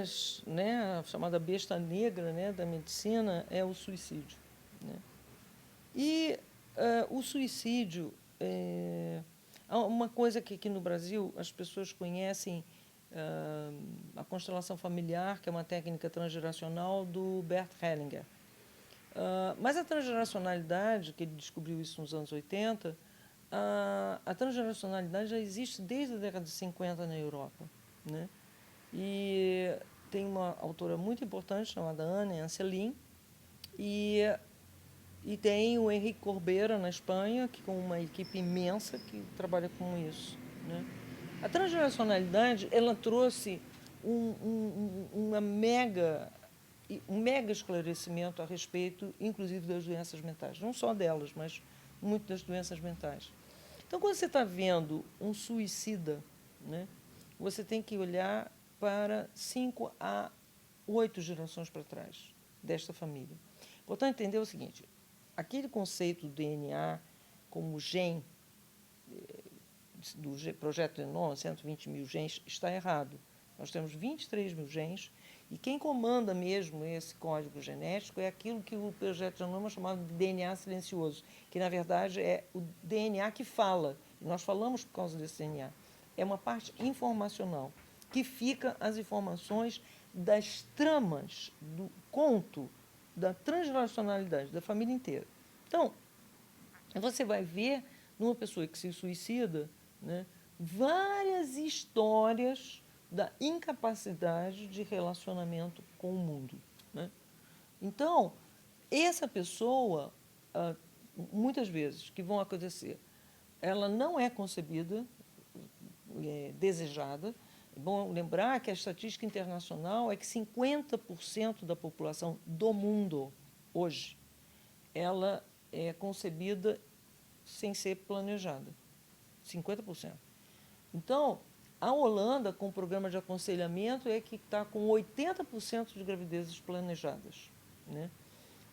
das, né, a chamada besta negra, né, da medicina é o suicídio, né? E o suicídio há uma coisa que aqui no Brasil as pessoas conhecem, a constelação familiar, que é uma técnica transgeracional do Bert Hellinger. Mas a transgeracionalidade, que ele descobriu isso nos anos 80, a transgeracionalidade já existe desde a década de 50 na Europa, né? E tem uma autora muito importante chamada Anne Anselin, e, e tem o Henrique Corbera na Espanha, que com uma equipe imensa que trabalha com isso, né? A transgeracionalidade, ela trouxe um mega esclarecimento a respeito, inclusive, das doenças mentais. Não só delas, mas muito das doenças mentais. Então, quando você está vendo um suicida, né, você tem que olhar para 5 a 8 gerações para trás desta família. Portanto, entender o seguinte, aquele conceito do DNA como gene, do projeto Genoma, 120 mil genes, está errado. Nós temos 23 mil genes e quem comanda mesmo esse código genético é aquilo que o projeto Genoma chamava de DNA silencioso, que na verdade é o DNA que fala. E nós falamos por causa desse DNA. É uma parte informacional que fica as informações das tramas do conto da transgeracionalidade da família inteira. Então, você vai ver numa pessoa que se suicida, né, várias histórias da incapacidade de relacionamento com o mundo, né? Então, essa pessoa, muitas vezes, que vão acontecer, ela não é concebida, desejada. É bom lembrar que a estatística internacional é que 50% da população do mundo, hoje, ela é concebida sem ser planejada. 50%. Então, a Holanda, com o programa de aconselhamento, é que está com 80% de gravidezes planejadas, né?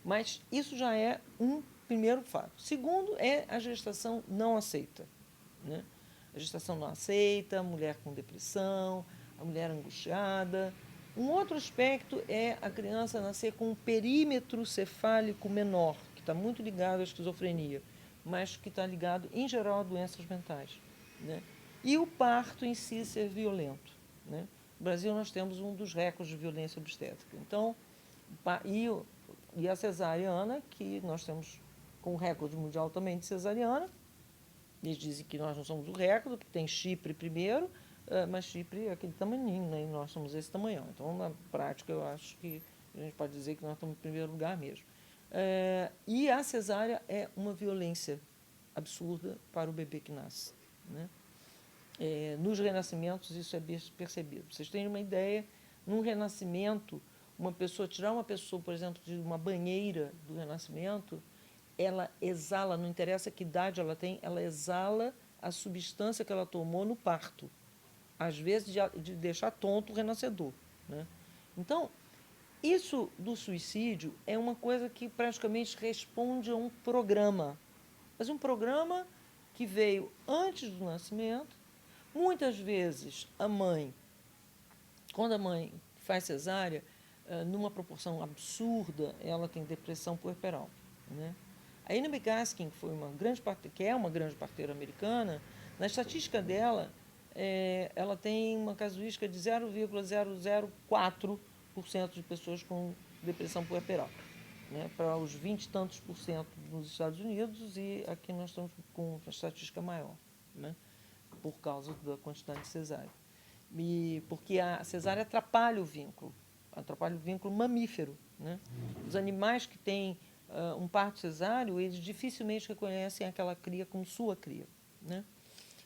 Mas isso já é um primeiro fato. Segundo é a gestação não aceita, né? A gestação não aceita, a mulher com depressão, a mulher angustiada. Um outro aspecto é a criança nascer com um perímetro cefálico menor, que está muito ligado à esquizofrenia, mas que está ligado, em geral, a doenças mentais, né? E o parto em si ser violento, né? No Brasil, nós temos um dos recordes de violência obstétrica. Então, e a cesariana, que nós temos com o recorde mundial também de cesariana. Eles dizem que nós não somos o recorde, porque tem Chipre primeiro, mas Chipre é aquele tamanhinho, né? E nós somos esse tamanhão. Então, na prática, eu acho que a gente pode dizer que nós estamos em primeiro lugar mesmo. E a cesárea é uma violência absurda para o bebê que nasce, né? Nos renascimentos, isso é percebido. Vocês têm uma ideia, num renascimento, tirar uma pessoa, por exemplo, de uma banheira do renascimento, ela exala, não interessa que idade ela tem, ela exala a substância que ela tomou no parto, às vezes de deixar tonto o renascedor, né? Então, isso do suicídio é uma coisa que praticamente responde a um programa, mas um programa que veio antes do nascimento. Muitas vezes a mãe, quando a mãe faz cesárea, numa proporção absurda, ela tem depressão puerperal, né? A Amy Gaskin, que é uma grande parteira americana, na estatística dela, ela tem uma casuística de 0,004% de pessoas com depressão puerperal, né, para os 20 e tantos por cento nos Estados Unidos, e aqui nós estamos com uma estatística maior, né, por causa da quantidade de cesárea. Porque a cesárea atrapalha o vínculo mamífero, né? Os animais que têm um parto cesáreo, eles dificilmente reconhecem aquela cria como sua cria, né?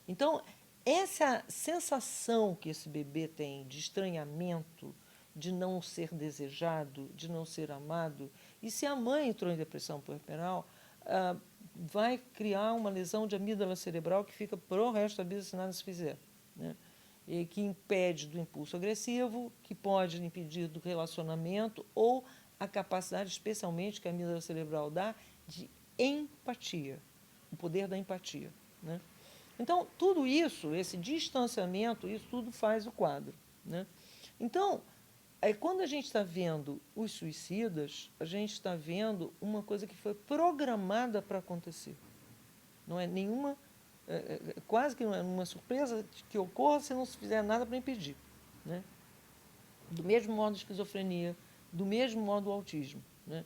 Então, essa sensação que esse bebê tem de estranhamento, de não ser desejado, de não ser amado, e se a mãe entrou em depressão puerperal, vai criar uma lesão de amígdala cerebral que fica pro resto da vida se nada se fizer, né? E que impede do impulso agressivo, que pode impedir do relacionamento ou a capacidade, especialmente, que a amígdala cerebral dá, de empatia, o poder da empatia, né? Então, tudo isso, esse distanciamento, isso tudo faz o quadro, né? Então, Aí, quando a gente está vendo os suicidas, a gente está vendo uma coisa que foi programada para acontecer. Não é nenhuma, quase que não é uma surpresa que ocorra se não se fizer nada para impedir, né? Do mesmo modo a esquizofrenia, do mesmo modo o autismo, né?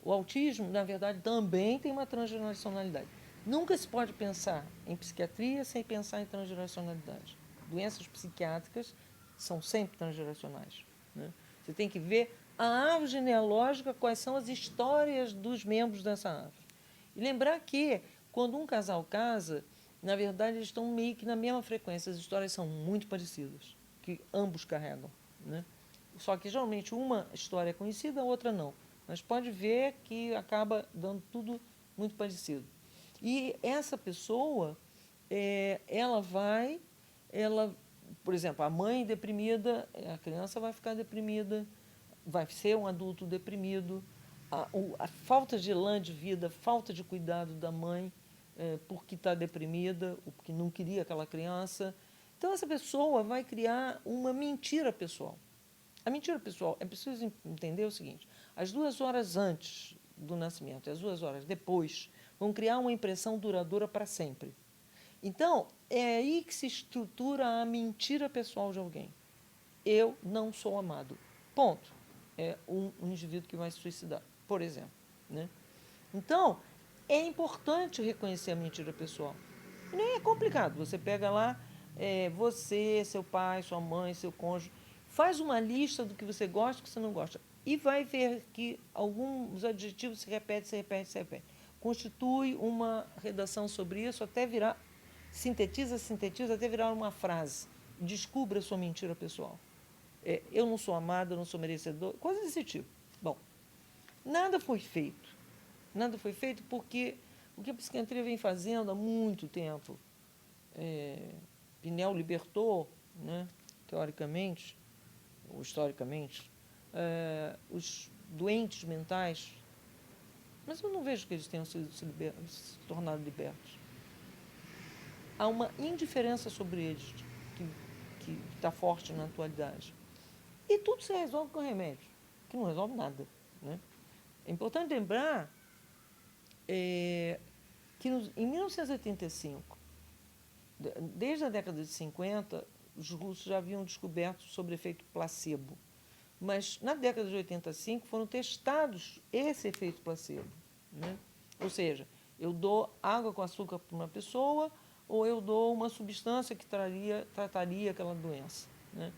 O autismo, na verdade, também tem uma transgeracionalidade. Nunca se pode pensar em psiquiatria sem pensar em transgeracionalidade. Doenças psiquiátricas são sempre transgeracionais, né? Você tem que ver a árvore genealógica, quais são as histórias dos membros dessa árvore. E lembrar que, quando um casal casa, na verdade, eles estão meio que na mesma frequência. As histórias são muito parecidas, que ambos carregam, né? Só que, geralmente, uma história é conhecida, a outra não. Mas pode ver que acaba dando tudo muito parecido. E essa pessoa, ela, por exemplo, a mãe deprimida, a criança vai ficar deprimida, vai ser um adulto deprimido, a falta de elan de vida, falta de cuidado da mãe, porque está deprimida, ou porque não queria aquela criança. Então, essa pessoa vai criar uma mentira pessoal. A mentira pessoal, é preciso entender o seguinte: as 2 horas antes do nascimento e as 2 horas depois vão criar uma impressão duradoura para sempre. Então, é aí que se estrutura a mentira pessoal de alguém. Eu não sou amado. Ponto. É um indivíduo que vai se suicidar, por exemplo, né? Então, é importante reconhecer a mentira pessoal. E nem é complicado. Você pega lá, você, seu pai, sua mãe, seu cônjuge, faz uma lista do que você gosta e do que você não gosta. E vai ver que alguns adjetivos se repetem, se repetem, se repetem. Constitui uma redação sobre isso até virar, sintetiza, até virar uma frase. Descubra a sua mentira pessoal. Eu não sou amado, eu não sou merecedor, coisas desse tipo. Bom, nada foi feito. Nada foi feito porque o que a psiquiatria vem fazendo há muito tempo, Pinel libertou, né, teoricamente, ou historicamente, os doentes mentais, mas eu não vejo que eles tenham se tornado libertos. Há uma indiferença sobre eles que está forte na atualidade. E tudo se resolve com remédio, que não resolve nada, né? É importante lembrar que em 1985, desde a década de 50, os russos já haviam descoberto sobre efeito placebo. Mas na década de 85 foram testados esse efeito placebo, né? Ou seja, eu dou água com açúcar para uma pessoa ou eu dou uma substância que trataria aquela doença, né?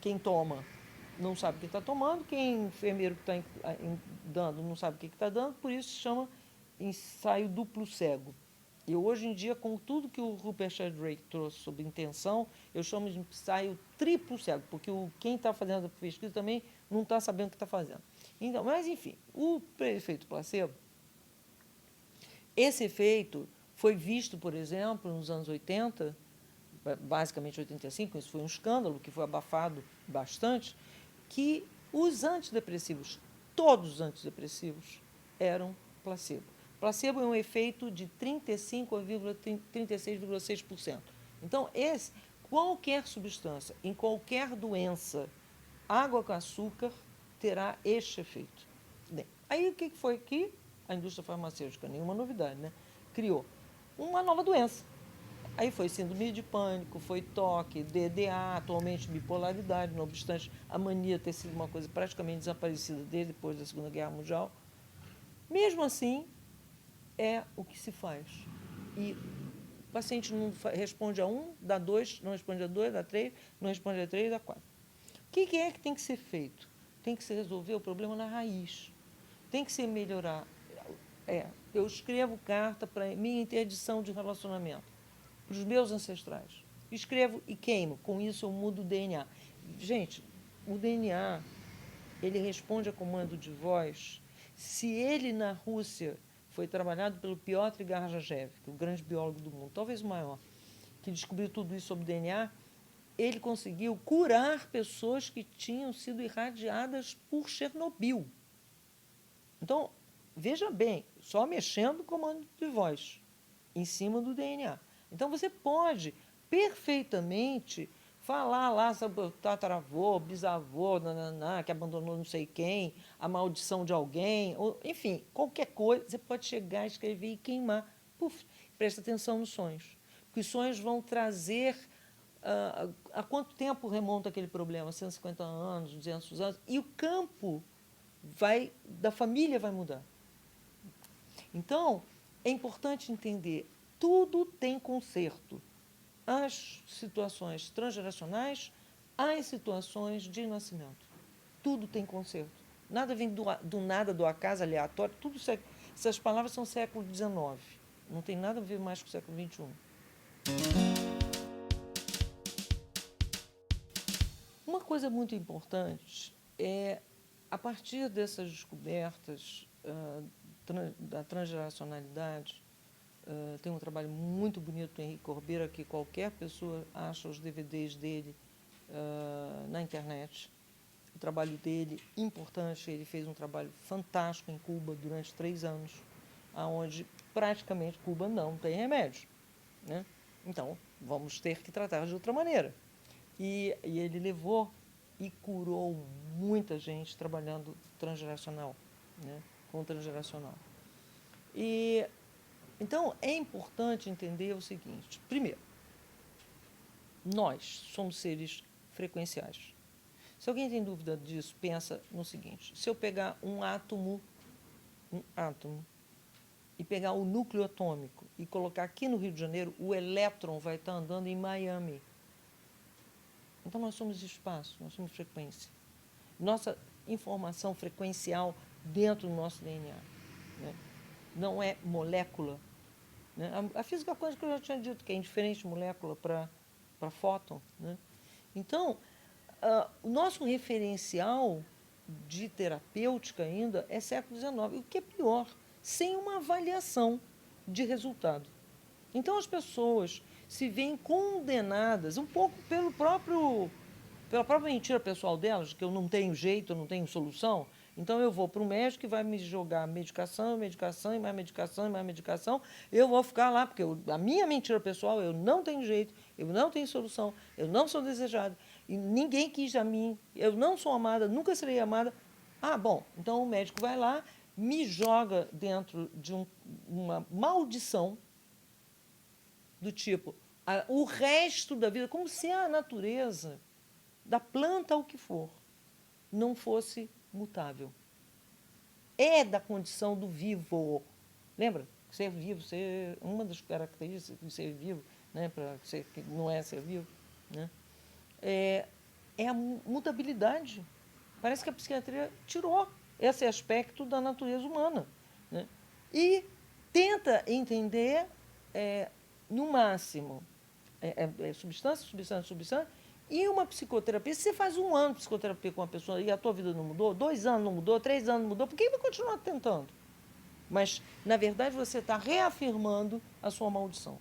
Quem toma não sabe o que está tomando, quem enfermeiro que está dando não sabe o que está dando, por isso se chama ensaio duplo cego. E hoje em dia, com tudo que o Rupert Sheldrake trouxe sobre intenção, eu chamo de ensaio triplo cego, porque quem está fazendo a pesquisa também não está sabendo o que está fazendo. Então, mas, enfim, o efeito placebo, esse efeito foi visto, por exemplo, nos anos 80, basicamente 85, isso foi um escândalo que foi abafado bastante, que os antidepressivos, todos os antidepressivos, eram placebo. Placebo é um efeito de 36,6%. Então, qualquer substância, em qualquer doença, água com açúcar, terá este efeito. Bem, aí o que foi que a indústria farmacêutica, nenhuma novidade, né, criou? Uma nova doença. Aí foi síndrome de pânico, foi toque, DDA, atualmente bipolaridade, não obstante a mania ter sido uma coisa praticamente desaparecida desde depois da Segunda Guerra Mundial. Mesmo assim, é o que se faz. E o paciente não responde a 1, dá 2, não responde a 2, dá 3, não responde a 3, dá 4. O que é que tem que ser feito? Tem que se resolver o problema na raiz. Tem que se melhorar. Eu escrevo carta para minha interdição de relacionamento, para os meus ancestrais. Escrevo e queimo. Com isso, eu mudo o DNA. Gente, o DNA, ele responde a comando de voz. Se ele, na Rússia, foi trabalhado pelo Piotr Garjajev, que é o grande biólogo do mundo, talvez o maior, que descobriu tudo isso sobre DNA, ele conseguiu curar pessoas que tinham sido irradiadas por Chernobyl. Então, veja bem, só mexendo o comando de voz, em cima do DNA. Então, você pode perfeitamente falar lá sobre o tataravô, bisavô, nananá, que abandonou não sei quem, a maldição de alguém, ou, enfim, qualquer coisa, você pode chegar, escrever e queimar. Puf, presta atenção nos sonhos. Porque os sonhos vão trazer há quanto tempo remonta aquele problema? 150 anos, 200 anos? E o campo da família vai mudar. Então, é importante entender, tudo tem conserto. As situações transgeracionais, as situações de nascimento. Tudo tem conserto. Nada vem do nada, do acaso aleatório. Tudo essas palavras são século XIX. Não tem nada a ver mais com o século XXI. Uma coisa muito importante é, a partir dessas descobertas da transgeracionalidade, tem um trabalho muito bonito do Henrique Corbeira, que qualquer pessoa acha os DVDs dele na internet. O trabalho dele, importante, ele fez um trabalho fantástico em Cuba durante 3 anos, onde praticamente Cuba não tem remédio, né? Então, vamos ter que tratar de outra maneira. E ele levou e curou muita gente trabalhando transgeracional, né? Com transgeracional. E, então, é importante entender o seguinte. Primeiro, nós somos seres frequenciais. Se alguém tem dúvida disso, pensa no seguinte. Se eu pegar um átomo, e pegar o núcleo atômico e colocar aqui no Rio de Janeiro, o elétron vai estar andando em Miami. Então, nós somos espaço, nós somos frequência. Nossa informação frequencial dentro do nosso DNA. Né? Não é molécula. Né? A física quântica eu já tinha dito que é indiferente de molécula para fóton. Né? Então, o nosso referencial de terapêutica ainda é século XIX. O que é pior, sem uma avaliação de resultado. Então, as pessoas se veem condenadas um pouco pela própria mentira pessoal delas, que eu não tenho jeito, eu não tenho solução. Então, eu vou para o médico que vai me jogar medicação, medicação, e mais medicação, e mais medicação. Eu vou ficar lá, porque a minha mentira pessoal, eu não tenho jeito, eu não tenho solução, eu não sou desejada, e ninguém quis a mim, eu não sou amada, nunca serei amada. Ah, bom, então o médico vai lá, me joga dentro de uma maldição do tipo, o resto da vida, como se a natureza, da planta ao que for, não fosse mutável. É da condição do vivo. Lembra? Ser vivo, uma das características do ser vivo, né, para ser que não é ser vivo, né, é a mutabilidade. Parece que a psiquiatria tirou esse aspecto da natureza humana. Né, e tenta entender, no máximo, substância, substância, substância, e uma psicoterapia. Se você faz 1 ano de psicoterapia com uma pessoa e a tua vida não mudou, 2 anos não mudou, 3 anos não mudou, por que vai continuar tentando? Mas, na verdade, você está reafirmando a sua maldição.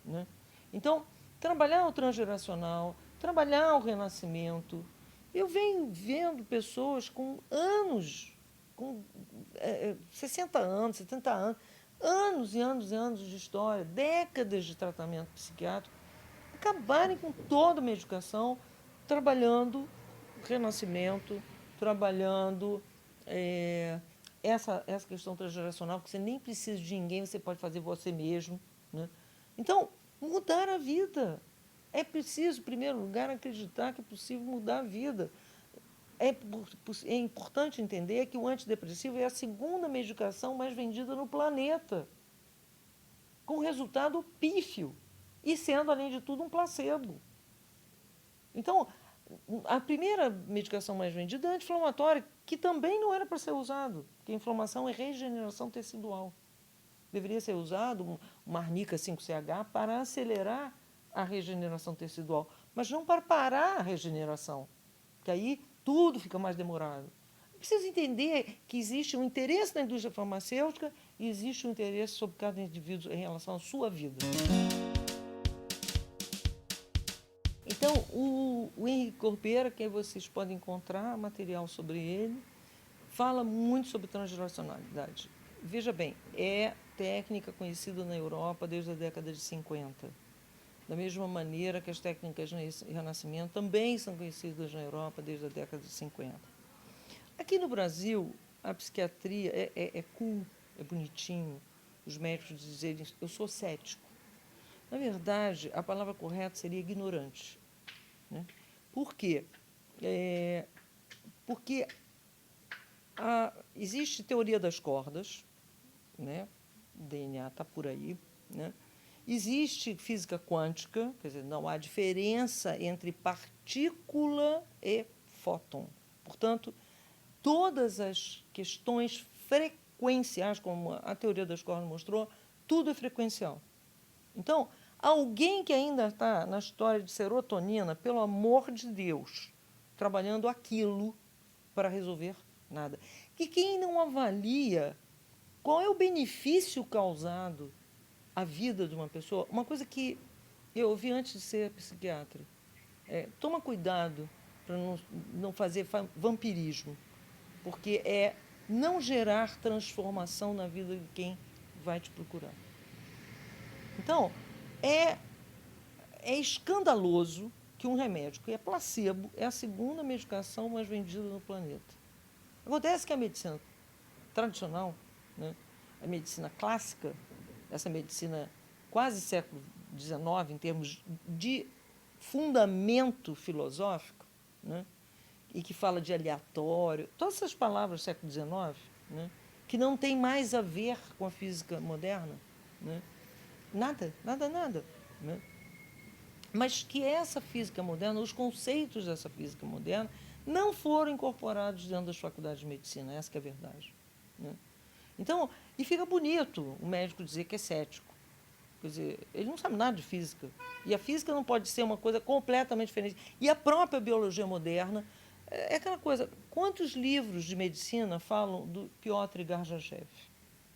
Né? Então, trabalhar o transgeracional, trabalhar o renascimento. Eu venho vendo pessoas com anos, com 60 anos, 70 anos, anos e anos e anos de história, décadas de tratamento psiquiátrico, acabarem com toda a medicação, trabalhando renascimento, trabalhando essa questão transgeracional, que você nem precisa de ninguém, você pode fazer você mesmo. Né? Então, mudar a vida. É preciso, em primeiro lugar, acreditar que é possível mudar a vida. É importante entender que o antidepressivo é a segunda medicação mais vendida no planeta, com resultado pífio, e sendo, além de tudo, um placebo. Então, a primeira medicação mais vendida é a anti-inflamatória, que também não era para ser usado, porque a inflamação é regeneração tecidual. Deveria ser usado uma arnica 5-CH para acelerar a regeneração tecidual, mas não para parar a regeneração, que aí tudo fica mais demorado. Precisa entender que existe um interesse da indústria farmacêutica e existe um interesse sobre cada indivíduo em relação à sua vida. Então, o Henrique Corbeira, que vocês podem encontrar material sobre ele, fala muito sobre transgeracionalidade. Veja bem, é técnica conhecida na Europa desde a década de 50. da mesma maneira que as técnicas de renascimento também são conhecidas na Europa desde a década de 50. Aqui no Brasil, a psiquiatria é cool, é bonitinho, os médicos dizerem, eu sou cético. Na verdade, a palavra correta seria ignorante. Né? Por quê? Porque existe teoria das cordas, né? O DNA está por aí. Né? Existe física quântica, quer dizer, não há diferença entre partícula e fóton. Portanto, todas as questões frequenciais, como a teoria das cordas mostrou, tudo é frequencial. Então, alguém que ainda está na história de serotonina, pelo amor de Deus, trabalhando aquilo para resolver nada. E quem não avalia qual é o benefício causado à vida de uma pessoa, uma coisa que eu ouvi antes de ser psiquiatra, toma cuidado para não fazer vampirismo, porque é não gerar transformação na vida de quem vai te procurar. Então, é escandaloso que um remédio que é placebo é a segunda medicação mais vendida no planeta. Acontece que a medicina tradicional, né, a medicina clássica, essa medicina quase século XIX, em termos de fundamento filosófico, né, e que fala de aleatório, todas essas palavras do século XIX, né, que não tem mais a ver com a física moderna, né, nada, nada, nada. Né? Mas que essa física moderna, os conceitos dessa física moderna, não foram incorporados dentro das faculdades de medicina, essa que é a verdade. Né? Então, e fica bonito o médico dizer que é cético. Quer dizer, ele não sabe nada de física. E a física não pode ser uma coisa completamente diferente. E a própria biologia moderna é aquela coisa. Quantos livros de medicina falam do Piotr Gurdjieff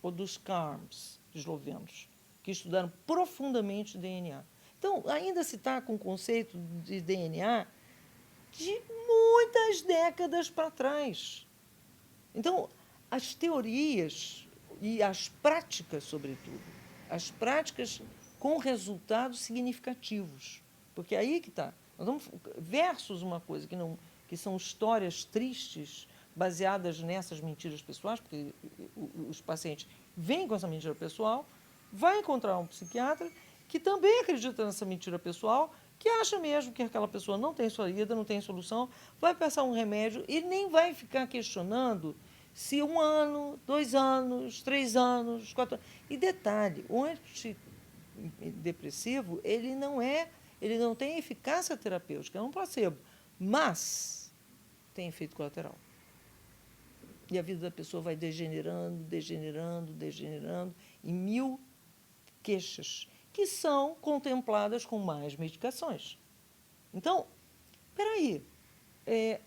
ou dos Carms, eslovenos, que estudaram profundamente DNA? Então, ainda se está com o conceito de DNA de muitas décadas para trás. Então, as teorias e as práticas, sobretudo, as práticas com resultados significativos. Porque aí que está. Versus uma coisa que são histórias tristes, baseadas nessas mentiras pessoais, porque os pacientes vêm com essa mentira pessoal, vai encontrar um psiquiatra que também acredita nessa mentira pessoal, que acha mesmo que aquela pessoa não tem saída, não tem solução, vai passar um remédio e nem vai ficar questionando se 1 ano, 2 anos, 3 anos, 4 anos. E detalhe, o antidepressivo, ele não tem eficácia terapêutica, é um placebo, mas tem efeito colateral. E a vida da pessoa vai degenerando, degenerando, degenerando, em 1000 queixas, que são contempladas com mais medicações. Então, espera aí,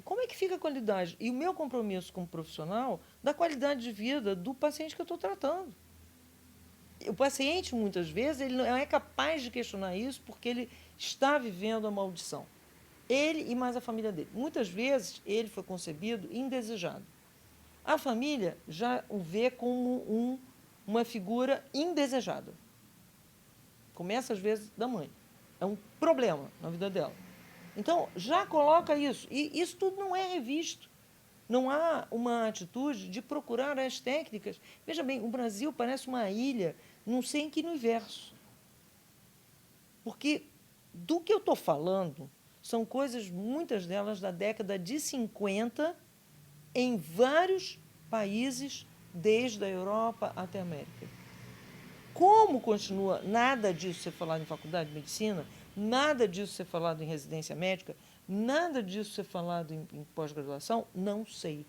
como é que fica a qualidade? E o meu compromisso como profissional da qualidade de vida do paciente que eu estou tratando. O paciente, muitas vezes, ele não é capaz de questionar isso porque ele está vivendo a maldição. Ele e mais a família dele. Muitas vezes, ele foi concebido indesejado. A família já o vê como uma figura indesejada. Começa, às vezes, da mãe. É um problema na vida dela. Então, já coloca isso. E isso tudo não é revisto. Não há uma atitude de procurar as técnicas. Veja bem, o Brasil parece uma ilha, não sei em que universo. Porque do que eu estou falando são coisas, muitas delas, da década de 50, em vários países, desde a Europa até a América. Como continua nada disso ser falado em faculdade de medicina, nada disso ser falado em residência médica, nada disso ser falado em pós-graduação, não sei.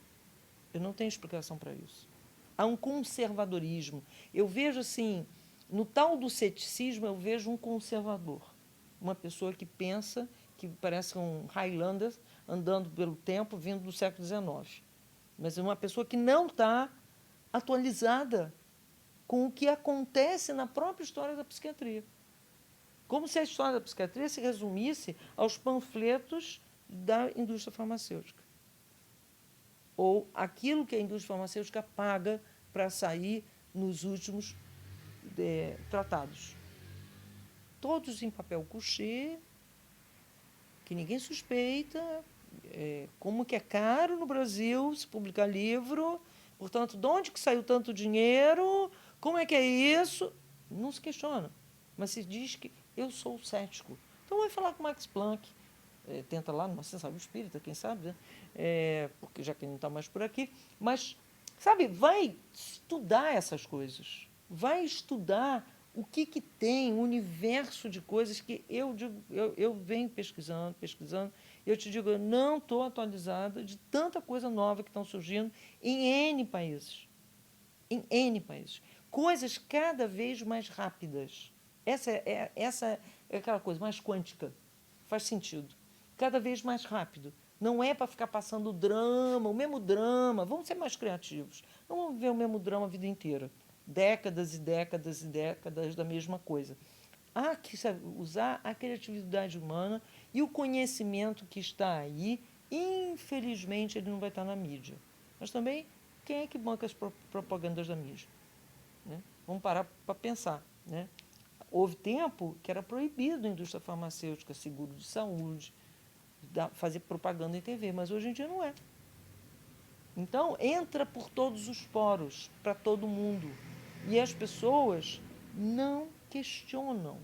Eu não tenho explicação para isso. Há um conservadorismo. Eu vejo assim, no tal do ceticismo, eu vejo um conservador. Uma pessoa que pensa, que parece um Highlander andando pelo tempo, vindo do século XIX. Mas é uma pessoa que não está atualizada com o que acontece na própria história da psiquiatria. Como se a história da psiquiatria se resumisse aos panfletos da indústria farmacêutica. Ou aquilo que a indústria farmacêutica paga para sair nos últimos tratados. todos em papel couché, que ninguém suspeita, como que é caro no Brasil se publicar livro, portanto, de onde que saiu tanto dinheiro, como é que é isso? Não se questiona, mas se diz que eu sou cético. Então, vai falar com Max Planck, tenta lá numa sessão espírita, quem sabe, né? Porque já que ele não está mais por aqui, mas, sabe, vai estudar essas coisas, vai estudar o que, que tem, o universo de coisas que eu venho pesquisando, eu te digo, eu não estou atualizada de tanta coisa nova que estão surgindo em N países. Em N países. Coisas cada vez mais rápidas. Essa é aquela coisa mais quântica. Faz sentido. Cada vez mais rápido. Não é para ficar passando drama, o mesmo drama. Vamos ser mais criativos. Não vamos ver o mesmo drama a vida inteira. Décadas e décadas e décadas da mesma coisa. Há que usar a criatividade humana e o conhecimento que está aí. Infelizmente, ele não vai estar na mídia. Mas também, quem é que banca as propagandas da mídia? Né? Vamos parar para pensar. Né? Houve tempo que era proibido a indústria farmacêutica, seguro de saúde, fazer propaganda em TV, mas hoje em dia não é. Então, entra por todos os poros, para todo mundo. E as pessoas não questionam.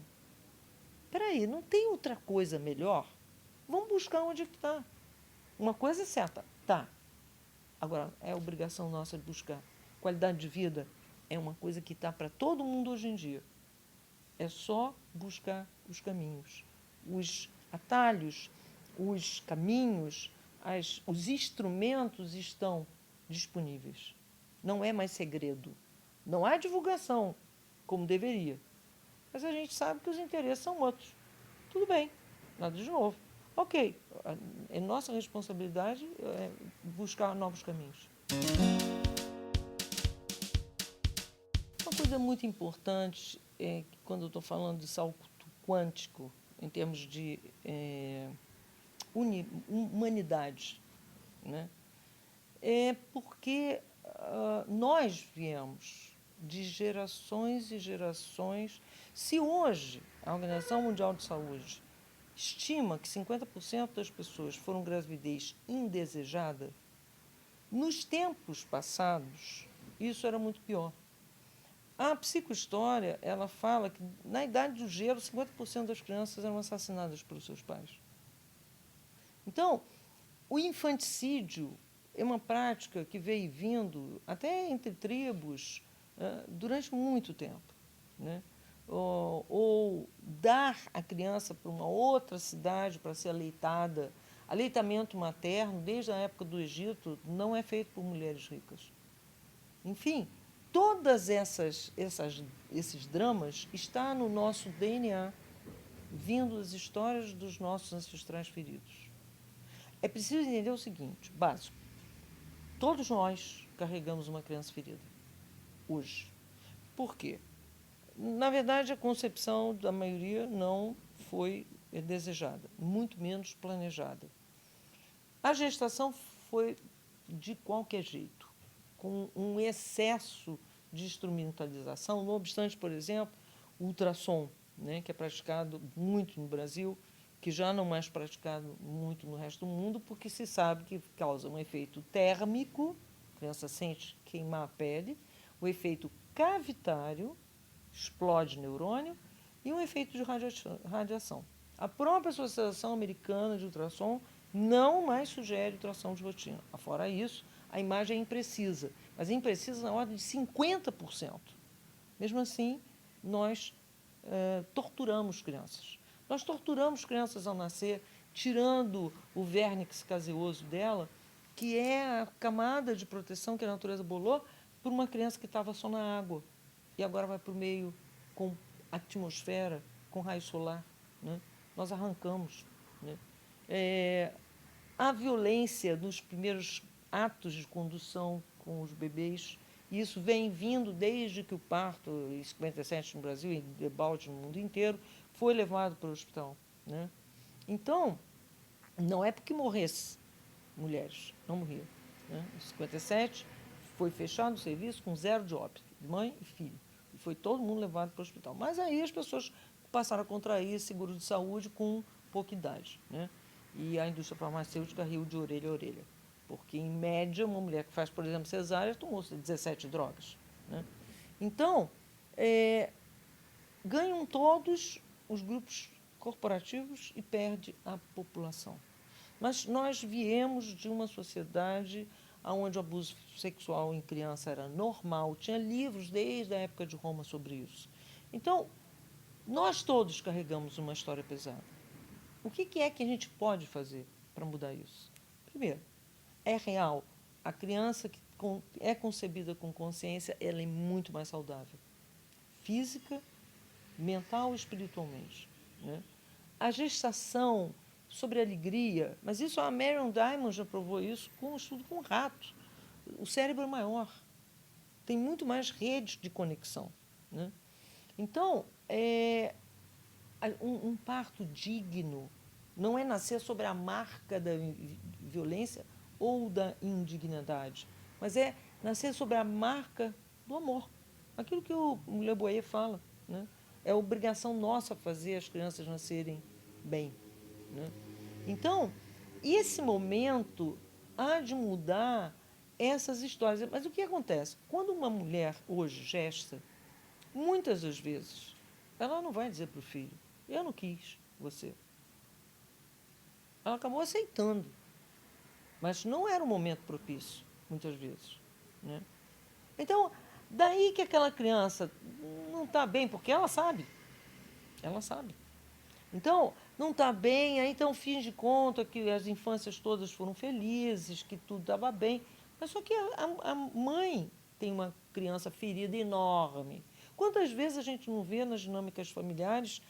Espera aí, não tem outra coisa melhor? Vamos buscar onde está. Uma coisa é certa, tá. Agora, é obrigação nossa de buscar. Qualidade de vida é uma coisa que está para todo mundo hoje em dia. É só buscar os caminhos, os atalhos, os caminhos, os instrumentos estão disponíveis. Não é mais segredo. Não há divulgação, como deveria. Mas a gente sabe que os interesses são outros. Tudo bem, nada de novo. Ok, é nossa responsabilidade buscar novos caminhos. Uma coisa muito importante é que quando eu estou falando de salto quântico, em termos de humanidade, né? É porque nós viemos de gerações e gerações. Se hoje a Organização Mundial de Saúde estima que 50% das pessoas foram gravidez indesejada, nos tempos passados isso era muito pior. A psicohistória, ela fala que na idade do gelo 50% das crianças eram assassinadas pelos seus pais. Então, o infanticídio é uma prática que veio vindo até entre tribos durante muito tempo. Né? Ou dar a criança para uma outra cidade para ser aleitada. Aleitamento materno, desde a época do Egito, não é feito por mulheres ricas. Enfim, todas esses dramas estão no nosso DNA, vindo das histórias dos nossos ancestrais feridos. É preciso entender o seguinte, básico. Todos nós carregamos uma criança ferida, hoje. Por quê? Na verdade, a concepção da maioria não foi desejada, muito menos planejada. A gestação foi de qualquer jeito, com um excesso de instrumentalização, não obstante, por exemplo, o ultrassom, né, que é praticado muito no Brasil, que já não é mais praticado muito no resto do mundo, porque se sabe que causa um efeito térmico, a criança sente queimar a pele, o efeito cavitário, explode neurônio, e um efeito de radiação. A própria Associação Americana de Ultrassom não mais sugere ultrassom de rotina. Fora isso, a imagem é imprecisa, mas é imprecisa na ordem de 50%. Mesmo assim, nós torturamos crianças. Nós torturamos crianças ao nascer, tirando o vernix caseoso dela, que é a camada de proteção que a natureza bolou por uma criança que estava só na água e agora vai para o meio com atmosfera, com raio solar. Né? Nós arrancamos. Né? A violência nos primeiros atos de condução com os bebês, isso vem vindo desde que o parto, em 57 no Brasil, em debalde no mundo inteiro, foi levado para o hospital. Né? Então, não é porque morresse mulheres, não morriam. Né? Em 57, foi fechado o serviço com 0 de óbito, mãe e filho. E foi todo mundo levado para o hospital. Mas aí as pessoas passaram a contrair seguro de saúde com pouca idade, né? E a indústria farmacêutica riu de orelha a orelha. Porque, em média, uma mulher que faz, por exemplo, cesárea tomou 17 drogas, né? Então, ganham todos os grupos corporativos e perde a população. Mas nós viemos de uma sociedade onde o abuso sexual em criança era normal, tinha livros desde a época de Roma sobre isso. Então, nós todos carregamos uma história pesada. O que é que a gente pode fazer para mudar isso? Primeiro, é real. A criança que é concebida com consciência, ela é muito mais saudável. Física, mental e espiritualmente, né? A gestação sobre alegria, mas isso a Marion Diamond já provou isso com um estudo com rato. O cérebro é maior, tem muito mais redes de conexão, né? Então, um parto digno não é nascer sobre a marca da violência ou da indignidade, mas é nascer sobre a marca do amor. Aquilo que o Le Boyer fala, né? É obrigação nossa fazer as crianças nascerem bem, né? Então, esse momento há de mudar essas histórias. Mas o que acontece? Quando uma mulher hoje gesta, muitas das vezes, ela não vai dizer para o filho, eu não quis você. Ela acabou aceitando, mas não era um momento propício, muitas vezes, né? Então, daí que aquela criança não está bem, porque ela sabe. Ela sabe. Então, não está bem, aí então finge conta que as infâncias todas foram felizes, que tudo estava bem. Mas só que a mãe tem uma criança ferida enorme. Quantas vezes a gente não vê nas dinâmicas familiares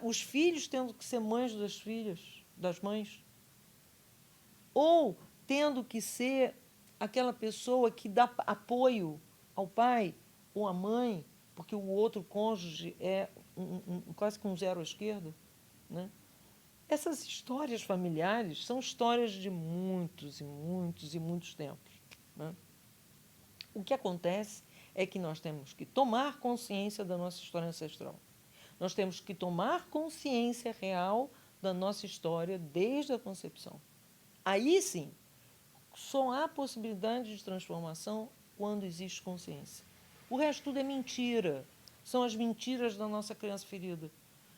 os filhos tendo que ser mães das filhas, das mães? Ou tendo que ser aquela pessoa que dá apoio ao pai ou à mãe, porque o outro cônjuge é quase que um zero à esquerda, né? Essas histórias familiares são histórias de muitos e muitos e muitos tempos, né? O que acontece é que nós temos que tomar consciência da nossa história ancestral. Nós temos que tomar consciência real da nossa história desde a concepção. Aí sim, só há possibilidade de transformação quando existe consciência. O resto tudo é mentira. São as mentiras da nossa criança ferida.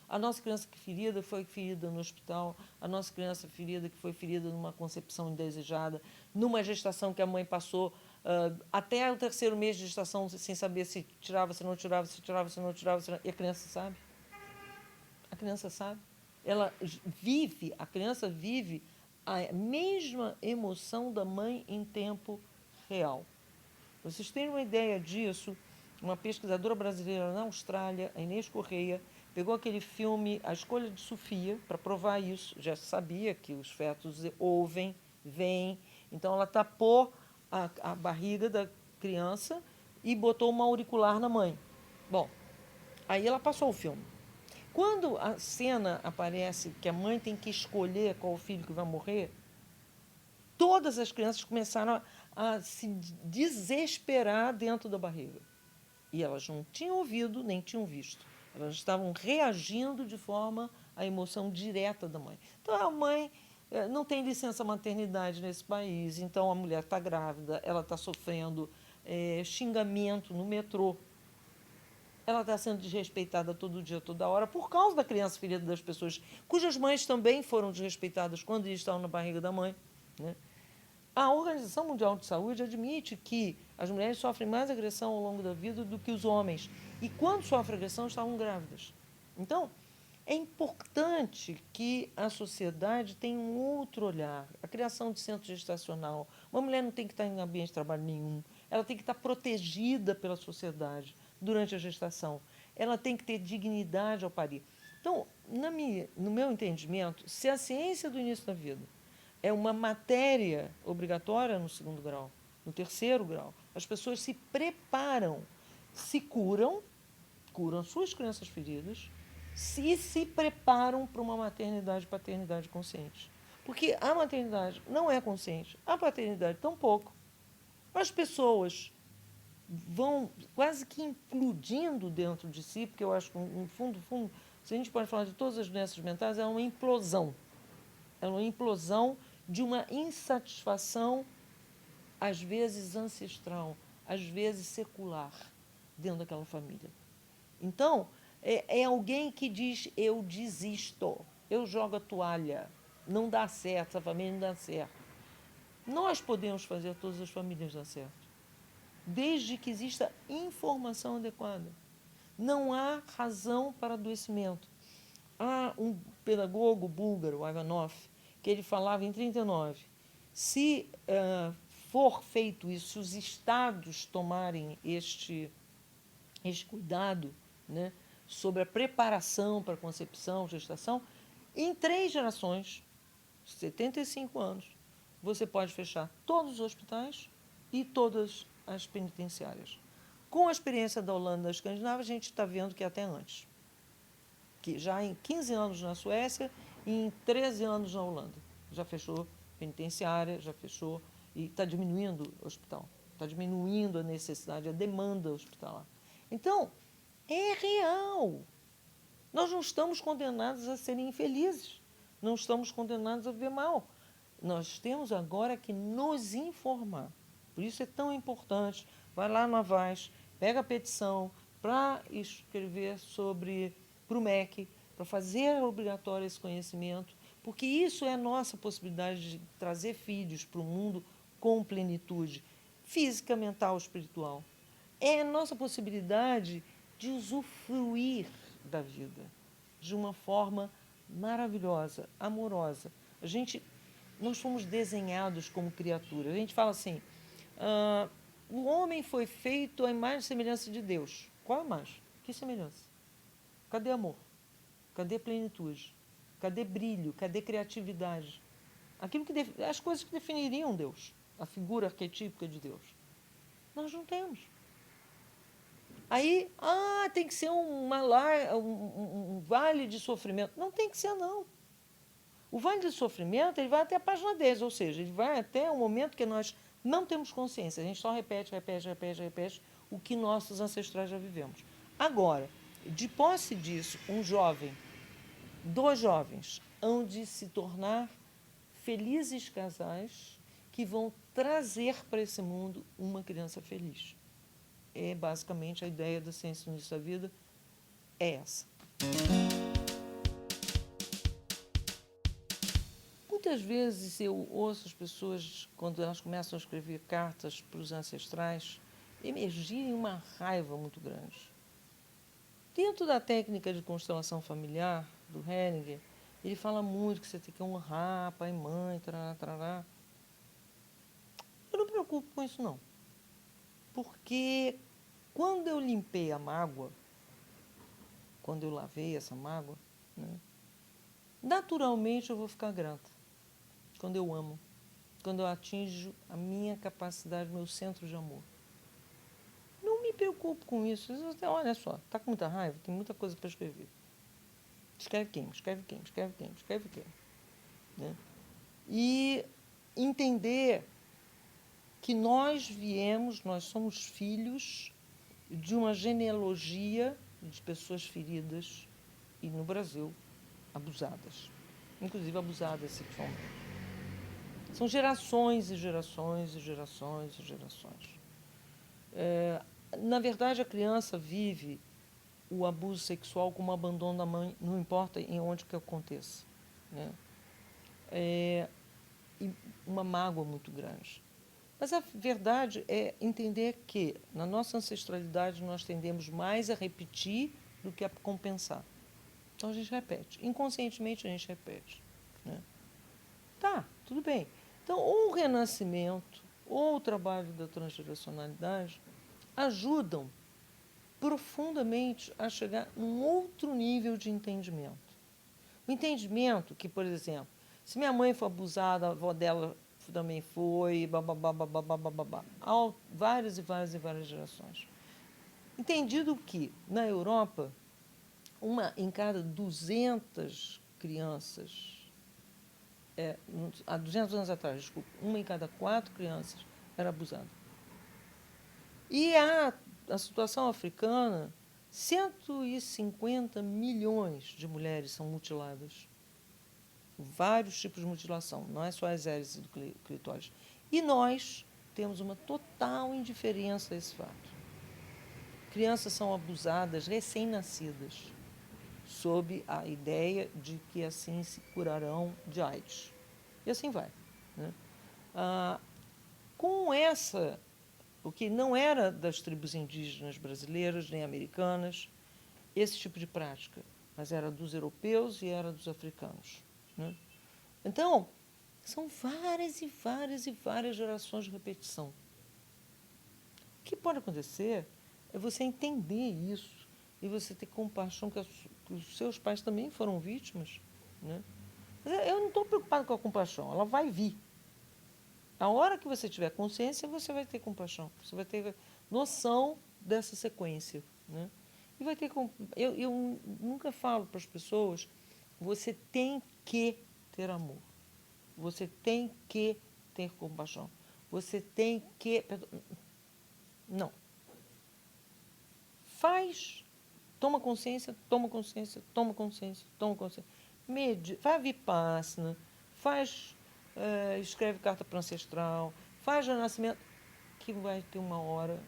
A nossa criança ferida foi ferida no hospital, a nossa criança ferida que foi ferida numa concepção indesejada, numa gestação que a mãe passou até o 3º mês de gestação sem saber se tirava, se não tirava, se tirava, se não tirava. Se não... E a criança sabe. A criança sabe. Ela vive, a criança vive a mesma emoção da mãe em tempo real. Vocês têm uma ideia disso? Uma pesquisadora brasileira na Austrália, a Inês Correia, pegou aquele filme A Escolha de Sofia para provar isso. Já sabia que os fetos ouvem, veem. Então, ela tapou a barriga da criança e botou uma auricular na mãe. Bom, aí ela passou o filme. Quando a cena aparece que a mãe tem que escolher qual filho que vai morrer, todas as crianças começaram a se desesperar dentro da barriga. E elas não tinham ouvido nem tinham visto. Elas estavam reagindo de forma à emoção direta da mãe. Então, a mãe não tem licença maternidade nesse país, então a mulher está grávida, ela está sofrendo xingamento no metrô. Ela está sendo desrespeitada todo dia, toda hora, por causa da criança ferida das pessoas, cujas mães também foram desrespeitadas quando estavam na barriga da mãe, né? A Organização Mundial de Saúde admite que as mulheres sofrem mais agressão ao longo da vida do que os homens. E quando sofrem agressão, estavam grávidas. Então, é importante que a sociedade tenha um outro olhar. A criação de centro gestacional. Uma mulher não tem que estar em ambiente de trabalho nenhum. Ela tem que estar protegida pela sociedade durante a gestação. Ela tem que ter dignidade ao parir. Então, no meu entendimento, se a ciência do início da vida é uma matéria obrigatória no 2º grau, no 3º grau, as pessoas se preparam, se curam suas crianças feridas, se preparam para uma maternidade e paternidade consciente. Porque a maternidade não é consciente, a paternidade tampouco. As pessoas vão quase que implodindo dentro de si, porque eu acho que, no fundo, se a gente pode falar de todas as doenças mentais, é uma implosão. É uma implosão de uma insatisfação, às vezes ancestral, às vezes secular, dentro daquela família. Então, é alguém que diz, eu desisto, eu jogo a toalha, não dá certo, essa família não dá certo. Nós podemos fazer todas as famílias dar certo, desde que exista informação adequada. Não há razão para adoecimento. Há um pedagogo búlgaro, Ivanov, que ele falava em 1939, se for feito isso, se os estados tomarem este cuidado, né, sobre a preparação para a concepção, gestação, em 3 gerações, 75 anos, você pode fechar todos os hospitais e todas as penitenciárias. Com a experiência da Holanda e da Escandinávia, a gente está vendo que é até antes. Que já em 15 anos na Suécia e em 13 anos na Holanda. Já fechou penitenciária, já fechou, e está diminuindo o hospital. Está diminuindo a necessidade, a demanda hospitalar. Então, é real. Nós não estamos condenados a serem infelizes. Não estamos condenados a viver mal. Nós temos agora que nos informar. Por isso é tão importante. Vai lá no Avaz, pega a petição para escrever para o MEC, para fazer obrigatório esse conhecimento, porque isso é a nossa possibilidade de trazer filhos para o mundo com plenitude física, mental, espiritual. É a nossa possibilidade de usufruir da vida de uma forma maravilhosa, amorosa. Nós fomos desenhados como criaturas. A gente fala assim, o homem foi feito à imagem e semelhança de Deus. Qual a imagem? Que semelhança? Cadê amor? Cadê plenitude? Cadê brilho? Cadê criatividade? As coisas que definiriam Deus, a figura arquetípica de Deus. Nós não temos. Aí, tem que ser um vale de sofrimento. Não tem que ser, não. O vale de sofrimento ele vai até a página 10, ou seja, ele vai até o momento que nós não temos consciência. A gente só repete o que nossos ancestrais já vivemos. Agora, de posse disso, um jovem, 2 jovens, hão de se tornar felizes casais que vão trazer para esse mundo uma criança feliz. É basicamente a ideia da ciência no início da vida, é essa. Muitas vezes eu ouço as pessoas, quando elas começam a escrever cartas para os ancestrais, emergirem uma raiva muito grande. Dentro da técnica de constelação familiar, do Hellinger, ele fala muito que você tem que honrar pai e mãe, tarará. Eu não me preocupo com isso, não. Porque quando eu limpei a mágoa, quando eu lavei essa mágoa, né, naturalmente eu vou ficar grata. Quando eu amo, quando eu atinjo a minha capacidade, meu centro de amor. Não me preocupo com isso. Olha só, está com muita raiva, tem muita coisa para escrever. Escreve quem? Né? E entender que nós somos filhos de uma genealogia de pessoas feridas e, no Brasil, abusadas. Inclusive abusadas sexualmente. São gerações e gerações e gerações e gerações. Na verdade, a criança vive o abuso sexual como o abandono da mãe, não importa em onde que aconteça. Né? E uma mágoa muito grande. Mas a verdade é entender que, na nossa ancestralidade, nós tendemos mais a repetir do que a compensar. Então, a gente repete. Inconscientemente, a gente repete. Né? Tá, tudo bem. Então, ou o renascimento, ou o trabalho da transgeracionalidade ajudam profundamente a chegar num outro nível de entendimento. O entendimento que, por exemplo, se minha mãe foi abusada, a avó dela também foi, babá. Há várias e várias e várias gerações. Entendido que, na Europa, uma em cada 200 crianças, há 200 anos atrás, desculpa, uma em cada 4 crianças era abusada. E a situação africana 150 milhões de mulheres são mutiladas. Vários tipos de mutilação, não é só as hélices do clitóris. E nós temos uma total indiferença a esse fato. Crianças são abusadas recém-nascidas, sob a ideia de que assim se curarão de AIDS. E assim vai. Né? Com essa, o que não era das tribos indígenas brasileiras nem americanas, esse tipo de prática, mas era dos europeus e era dos africanos. Né? Então, são várias e várias e várias gerações de repetição. O que pode acontecer é você entender isso e você ter compaixão que os seus pais também foram vítimas. Né? Mas eu não estou preocupado com a compaixão, ela vai vir. A hora que você tiver consciência, você vai ter compaixão, você vai ter noção dessa sequência. Né? E vai ter. Eu nunca falo para as pessoas, você tem que ter amor, você tem que ter compaixão, você tem que. Não. Faz, toma consciência, toma consciência, toma consciência, toma consciência. Faz vipassana, escreve carta para o ancestral, faz renascimento, que vai ter uma hora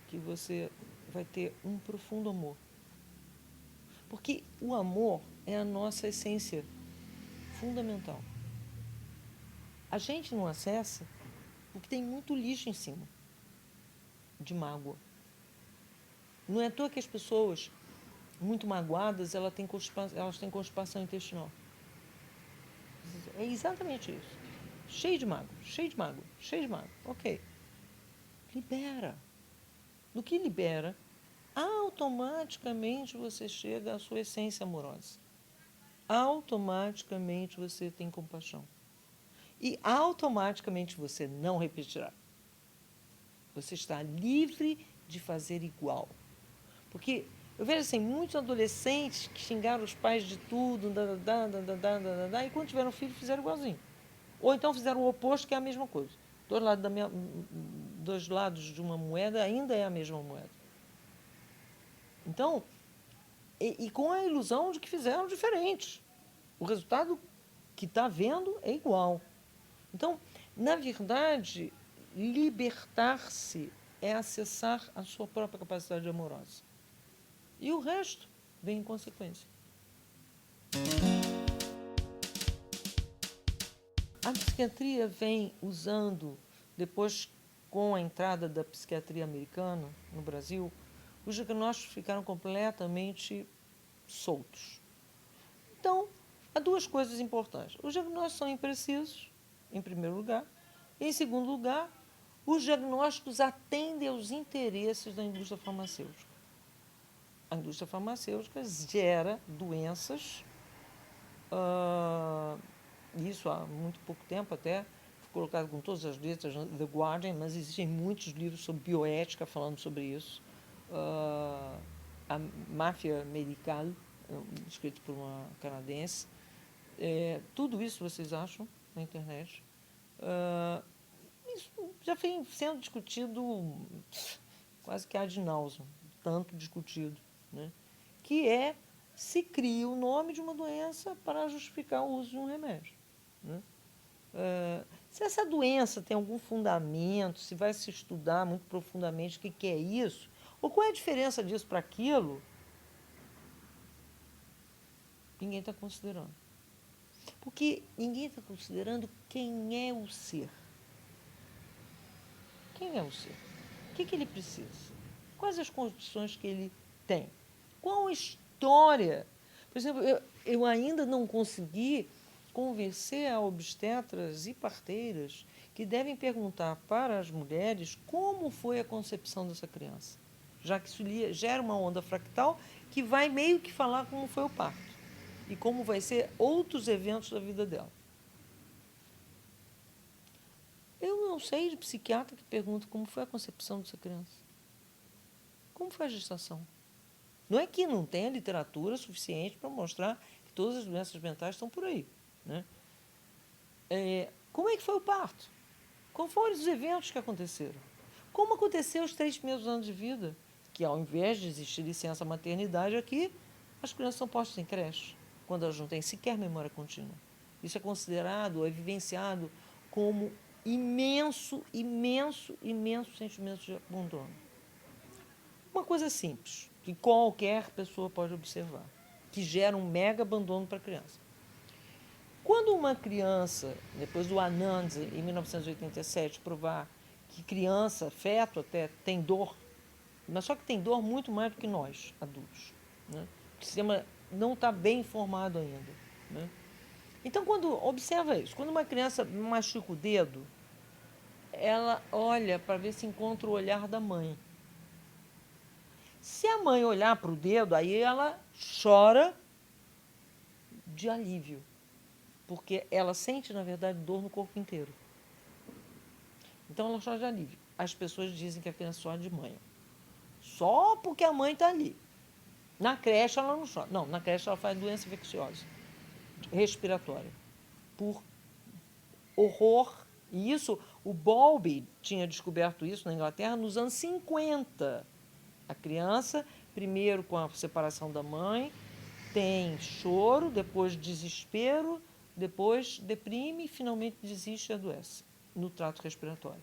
que você vai ter um profundo amor. Porque o amor é a nossa essência fundamental. A gente não acessa porque tem muito lixo em cima de mágoa. Não é à toa que as pessoas muito magoadas elas têm constipação intestinal. É exatamente isso. Cheio de mágoa, cheio de mágoa, cheio de mágoa. Ok. Libera. No que libera, automaticamente você chega à sua essência amorosa. Automaticamente você tem compaixão. E automaticamente você não repetirá. Você está livre de fazer igual. Porque eu vejo assim, muitos adolescentes que xingaram os pais de tudo, e quando tiveram filho fizeram igualzinho. Ou então fizeram o oposto, que é a mesma coisa. Dois lados de uma moeda ainda é a mesma moeda. Então, e com a ilusão de que fizeram diferente. O resultado que está vendo é igual. Então, na verdade, libertar-se é acessar a sua própria capacidade amorosa. E o resto vem em consequência. A psiquiatria vem usando, depois com a entrada da psiquiatria americana no Brasil, os diagnósticos ficaram completamente soltos. Então, há duas coisas importantes. Os diagnósticos são imprecisos, em primeiro lugar. Em segundo lugar, os diagnósticos atendem aos interesses da indústria farmacêutica. A indústria farmacêutica gera doenças, isso há muito pouco tempo até, foi colocado com todas as letras no The Guardian, mas existem muitos livros sobre bioética falando sobre isso. A Máfia Medical, escrito por uma canadense. Tudo isso vocês acham na internet. Isso já vem sendo discutido quase que ad nauseam, tanto discutido, né? Que se cria o nome de uma doença para justificar o uso de um remédio. Né? Se essa doença tem algum fundamento, se vai se estudar muito profundamente o que é isso, ou qual é a diferença disso para aquilo, ninguém está considerando. Porque ninguém está considerando quem é o ser. Quem é o ser? O que ele precisa? Quais as condições que ele tem? Qual a história? Por exemplo, eu ainda não consegui convencer a obstetras e parteiras que devem perguntar para as mulheres como foi a concepção dessa criança, já que isso gera uma onda fractal que vai meio que falar como foi o parto e como vai ser outros eventos da vida dela. Eu não sei de psiquiatra que pergunta como foi a concepção dessa criança. Como foi a gestação? Não é que não tenha literatura suficiente para mostrar que todas as doenças mentais estão por aí. Né? Como é que foi o parto? Quais foram os eventos que aconteceram? Como aconteceu os 3 primeiros anos de vida? que, ao invés de existir licença maternidade aqui, as crianças são postas em creche, quando elas não têm sequer memória contínua. Isso é considerado, é vivenciado como imenso, imenso, imenso sentimento de abandono. Uma coisa simples, que qualquer pessoa pode observar, que gera um mega abandono para a criança. Quando uma criança, depois do Anand, em 1987, provar que criança, feto até, tem dor, mas só que tem dor muito mais do que nós, adultos. Né? O sistema não está bem informado ainda. Né? Então, quando observa isso, quando uma criança machuca o dedo, ela olha para ver se encontra o olhar da mãe. Se a mãe olhar para o dedo, aí ela chora de alívio, porque ela sente, na verdade, dor no corpo inteiro. Então, ela chora de alívio. As pessoas dizem que a criança chora de manha. Só porque a mãe está ali. Na creche, ela não chora. Não, na creche, ela faz doença infecciosa respiratória, por horror. E isso, o Bowlby tinha descoberto isso na Inglaterra nos anos 50. A criança, primeiro com a separação da mãe, tem choro, depois desespero, depois deprime e finalmente desiste e adoece no trato respiratório.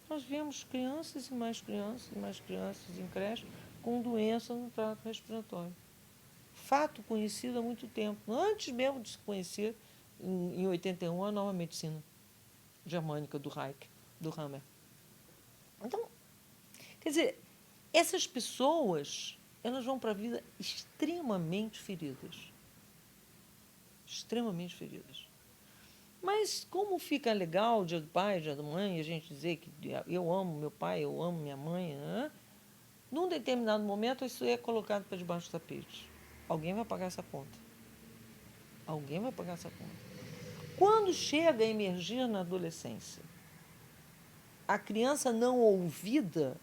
Nós vemos crianças e mais crianças e mais crianças em creche com doença no trato respiratório. Fato conhecido há muito tempo, antes mesmo de se conhecer, em 81, a nova medicina germânica do Reich, do Hammer. Então, quer dizer, essas pessoas, elas vão para a vida extremamente feridas. Extremamente feridas. Mas como fica legal, dia do pai, dia da mãe, a gente dizer que eu amo meu pai, eu amo minha mãe, né? Num determinado momento isso é colocado para debaixo do tapete. Alguém vai pagar essa conta. Alguém vai pagar essa conta. Quando chega a emergir na adolescência, a criança não ouvida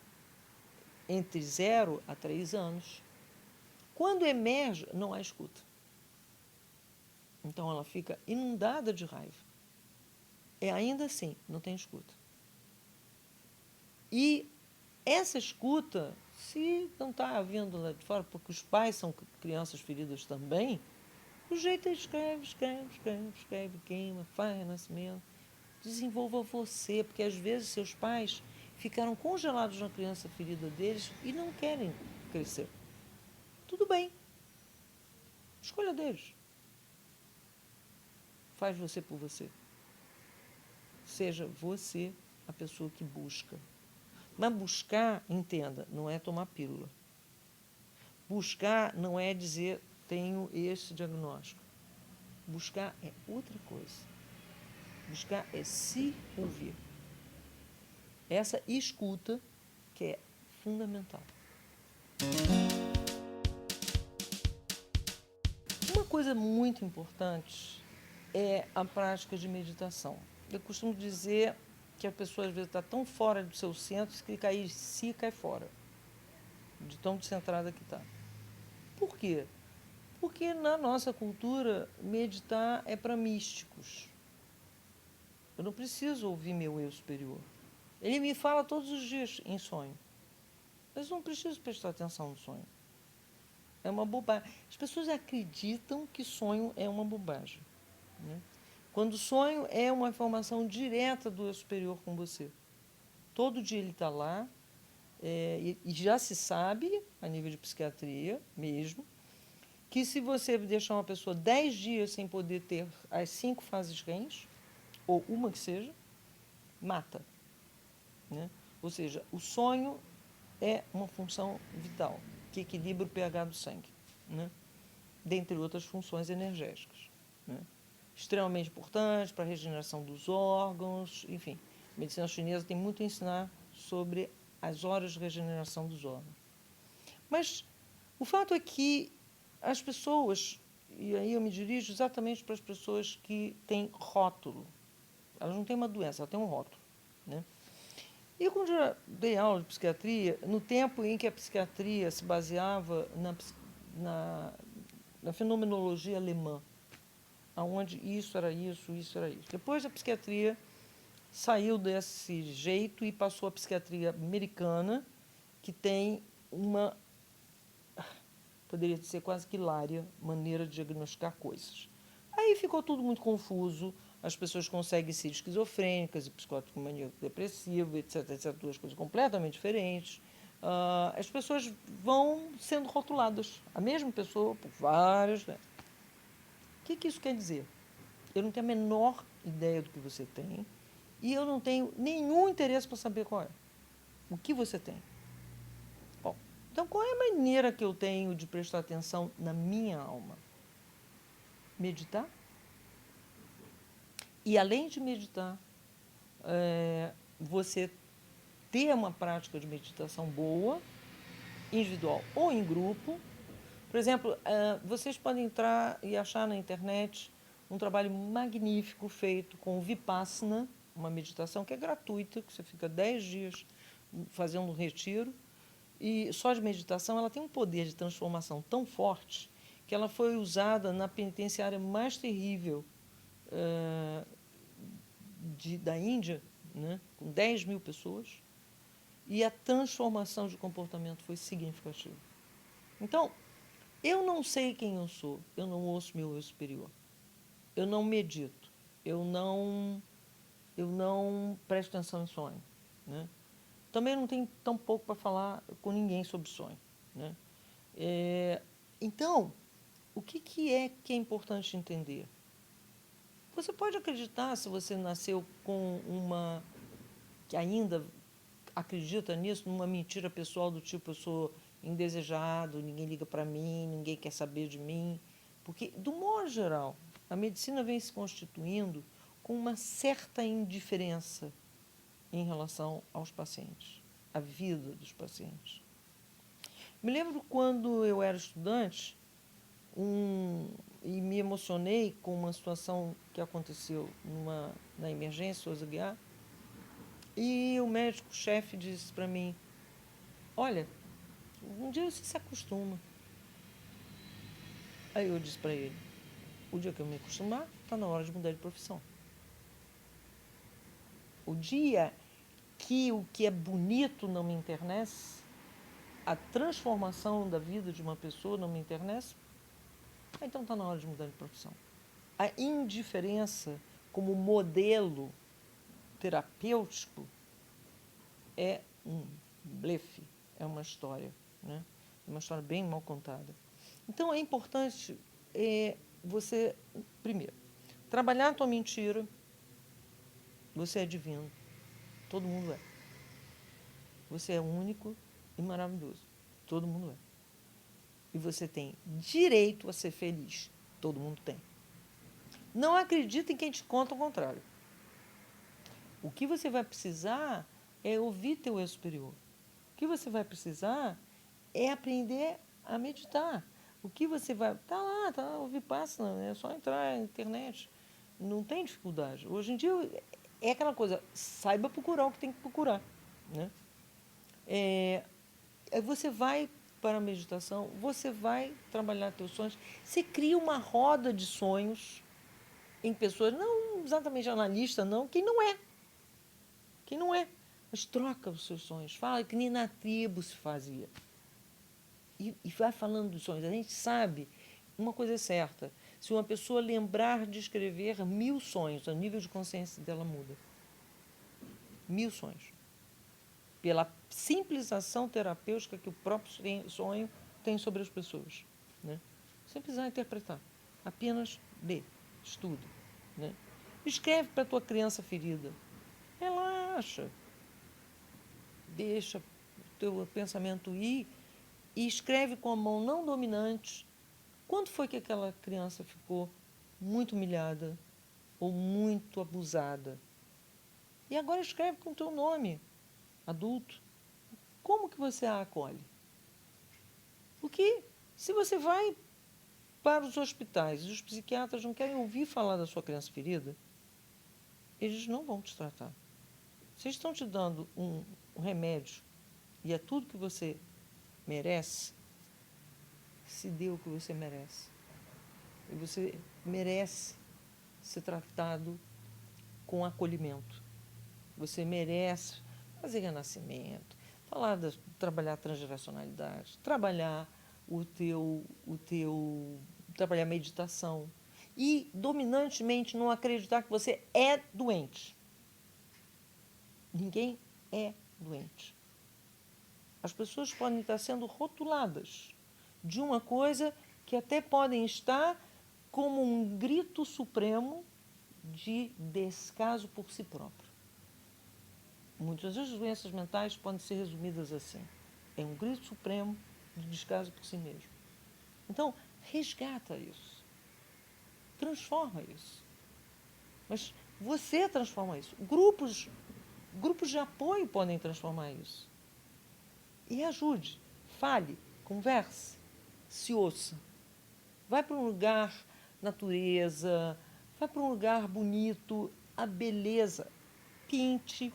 entre 0 a 3 anos, quando emerge, não há escuta. Então ela fica inundada de raiva. E ainda assim, não tem escuta. E essa escuta, se não está havendo lá de fora, porque os pais são crianças feridas também, o jeito é escreve, queima, faz renascimento. Desenvolva você, porque às vezes seus pais ficaram congelados na criança ferida deles e não querem crescer. Tudo bem. Escolha deles. Faz você por você. Seja você a pessoa que busca. Mas buscar, entenda, não é tomar pílula. Buscar não é dizer, tenho esse diagnóstico. Buscar é outra coisa. Buscar é se ouvir. Essa escuta que é fundamental. Uma coisa muito importante é a prática de meditação. Eu costumo dizer que a pessoa, às vezes, está tão fora do seu centro que cair si, cai fora, de tão descentrada que está. Por quê? Porque na nossa cultura, meditar é para místicos. Eu não preciso ouvir meu eu superior. Ele me fala todos os dias em sonho. Mas eu não preciso prestar atenção no sonho. É uma bobagem. As pessoas acreditam que sonho é uma bobagem. Né? Quando o sonho é uma informação direta do eu superior com você. Todo dia ele está lá, e já se sabe, a nível de psiquiatria mesmo, que se você deixar uma pessoa 10 dias sem poder ter as 5 fases REMs, ou uma que seja, mata. Né? Ou seja, o sonho é uma função vital, que equilibra o pH do sangue, né? Dentre outras funções energéticas. Né? Extremamente importante para a regeneração dos órgãos, enfim. A medicina chinesa tem muito a ensinar sobre as horas de regeneração dos órgãos. Mas o fato é que as pessoas, e aí eu me dirijo exatamente para as pessoas que têm rótulo, elas não têm uma doença, elas têm um rótulo. Né? E quando eu dei aula de psiquiatria, no tempo em que a psiquiatria se baseava na fenomenologia alemã, onde isso era isso, isso era isso. Depois a psiquiatria saiu desse jeito e passou à psiquiatria americana, que tem uma, poderia ser quase que hilária, maneira de diagnosticar coisas. Aí ficou tudo muito confuso, as pessoas conseguem ser esquizofrênicas e psicótico maníaco depressivo, etc, etc, duas coisas completamente diferentes. As pessoas vão sendo rotuladas, a mesma pessoa por várias, né? O que isso quer dizer? Eu não tenho a menor ideia do que você tem e eu não tenho nenhum interesse para saber qual é. O que você tem? Bom, então qual é a maneira que eu tenho de prestar atenção na minha alma? Meditar. E além de meditar, você ter uma prática de meditação boa, individual ou em grupo. Por exemplo, vocês podem entrar e achar na internet um trabalho magnífico feito com Vipassana, uma meditação que é gratuita, que você fica 10 dias fazendo um retiro. E só de meditação ela tem um poder de transformação tão forte que ela foi usada na penitenciária mais terrível da Índia, né, com 10 mil pessoas, e a transformação de comportamento foi significativa. Então, eu não sei quem eu sou, eu não ouço meu eu superior, eu não medito, eu não presto atenção em sonho, né? Também não tenho tão pouco para falar com ninguém sobre sonho, né? Então, o que é importante entender? Você pode acreditar, se você nasceu com uma que ainda acredita nisso, numa mentira pessoal do tipo eu sou indesejado, ninguém liga para mim, ninguém quer saber de mim, porque do modo geral a medicina vem se constituindo com uma certa indiferença em relação aos pacientes, à vida dos pacientes. Me lembro quando eu era estudante e me emocionei com uma situação que aconteceu na emergência Souza Guiar, e o médico-chefe disse para mim, olha, um dia você se acostuma. Aí eu disse para ele, o dia que eu me acostumar, está na hora de mudar de profissão. O dia que o que é bonito não me internece, a transformação da vida de uma pessoa não me internece, então está na hora de mudar de profissão. A indiferença como modelo terapêutico é um blefe, é uma história, né? Uma história bem mal contada. Então é importante você, primeiro, trabalhar a tua mentira. Você é divino, todo mundo é. Você é único e maravilhoso, todo mundo é. E você tem direito a ser feliz, todo mundo tem. Não acredita em quem te conta o contrário. O que você vai precisar é ouvir teu eu superior. O que você vai precisar é aprender a meditar. O que você vai... Tá lá, o Vipassana, é só entrar na internet. Não tem dificuldade. Hoje em dia é aquela coisa, saiba procurar o que tem que procurar, né? Você vai para a meditação, você vai trabalhar teus sonhos, você cria uma roda de sonhos em pessoas, não exatamente analista, não, quem não é. Quem não é. Mas troca os seus sonhos, fala que nem na tribo se fazia. E vai falando dos sonhos. A gente sabe, uma coisa é certa, se uma pessoa lembrar de escrever 1000 sonhos, o nível de consciência dela muda. 1000 sonhos. Pela simples ação terapêutica que o próprio sonho tem sobre as pessoas, né? Sem precisar interpretar. Apenas lê, estuda, né? Escreve para a tua criança ferida. Relaxa. Deixa o teu pensamento ir e escreve com a mão não dominante. Quando foi que aquela criança ficou muito humilhada ou muito abusada? E agora escreve com o teu nome, adulto. Como que você a acolhe? Porque se você vai para os hospitais e os psiquiatras não querem ouvir falar da sua criança ferida, eles não vão te tratar. Se eles estão te dando um remédio e é tudo que você merece, se dê o que você merece. E você merece ser tratado com acolhimento. Você merece fazer renascimento, falar de trabalhar a transgeracionalidade, trabalhar trabalhar a meditação e, dominantemente, não acreditar que você é doente. Ninguém é doente. As pessoas podem estar sendo rotuladas de uma coisa que até podem estar como um grito supremo de descaso por si próprio. Muitas vezes as doenças mentais podem ser resumidas assim. É um grito supremo de descaso por si mesmo. Então, resgata isso. Transforma isso. Mas você transforma isso. Grupos de apoio podem transformar isso. E ajude, fale, converse, se ouça. Vai para um lugar natureza, vai para um lugar bonito, a beleza. Pinte,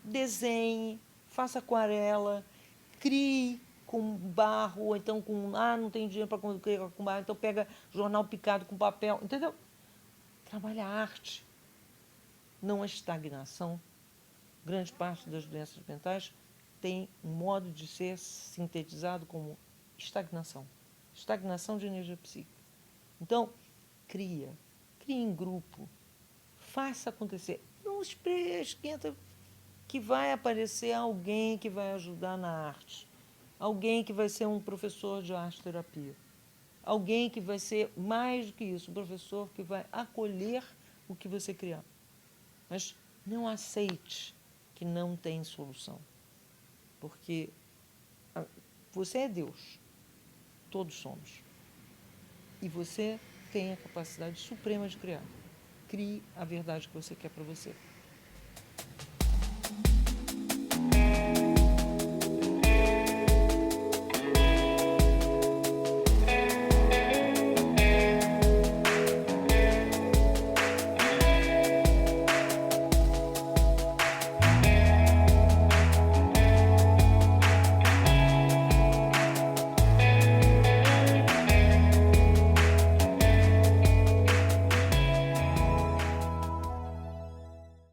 desenhe, faça aquarela, crie com barro, ou então não tem dinheiro para criar com barro, então pega jornal picado com papel, entendeu? Trabalha a arte, não a estagnação. Grande parte das doenças mentais tem um modo de ser sintetizado como estagnação. Estagnação de energia psíquica. Então, crie em grupo, faça acontecer. Não esquenta que vai aparecer alguém que vai ajudar na arte, alguém que vai ser um professor de arte-terapia, alguém que vai ser mais do que isso, um professor que vai acolher o que você criar. Mas não aceite que não tem solução, porque você é Deus, todos somos, e você tem a capacidade suprema de criar. Crie a verdade que você quer para você.